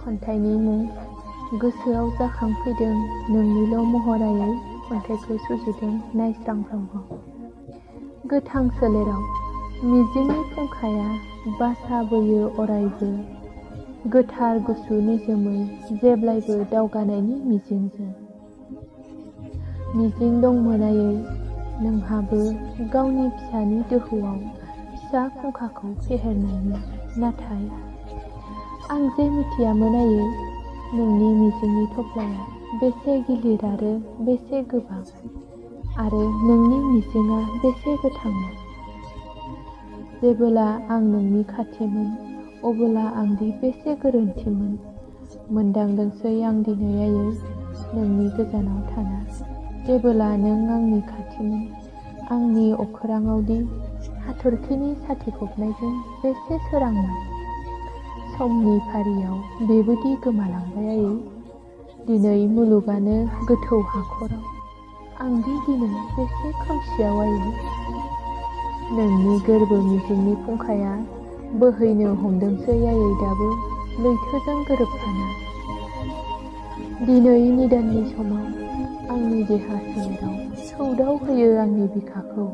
खन्थाइनि मुं गोसोआव जाखांफैदों नोंनिल' महरायै खन्थाइखौ सुजुदों नायस्रां ब्रह्म। गोथां सोलेराव मिजिंनि फुंखाया बासाबोयो अरायबो गोथार गुसु निजोमै जेब्लायबो दावगानायनि मिजिंजों। मिजिं दंमोनायै नोंहाबो गावनि फिसानि दोहौआव फिसा फुंखाखौ फेहेरनायनि, नाथाय आं जे मिथियामोनायै नोंनि मिजिंनि थफ्लाया बेसे गिलिर आरो बेसे गोबां, आरो नोंनि मिजिंआ बेसे गोथांमोन। जेबोला आं नोंनि खाथिमोन अबोला आंदि बेसे गोरोन्थिमोन मोनदांदोंसै आं दिनै आयै नोंनि गोजानाव थाना। जेबोला नों आंनि खाथिमोन आंनि अखोराङावदि हाथरखिनि साथिफबनायजों बेसे सोरांमोन। समनि फारियाव बेबोदि गोमालांबाय आयै। दिनै मुलुगानो गोथौ हाखराव आंदि दिनै बेसे खोमसियाव आयै। नोंनि गोरबो मिजिंनि फुंखाया बोहैनो हमदोंसै आयै दाबो लैथोजों गोरोबफाना। दिनै निदाननि समाव आंनि देहा सोलेराव सौदाव होयो आंनि बिखाखौ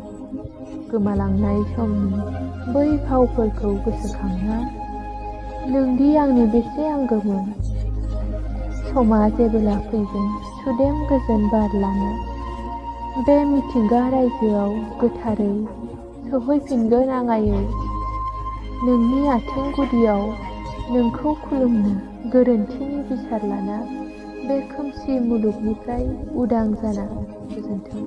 गोमालांनाय समनि बै भावफोरखौ गोसोखांना नोंदि आंनि बेसे आंगोमोन। समा जेबोला फैगोन सुदेम गोजोन बार लाना बे मिथिंगा रायजोआव गोथारै सहैफिनगोन आं आयै। नोंनि आथिं गुदियाव नोंखौ खुलुमनो गोरोन्थिनि बिसार लाना बे खोमसि मुलुगनिफ्राय उदां जाना। गोजोन्थों।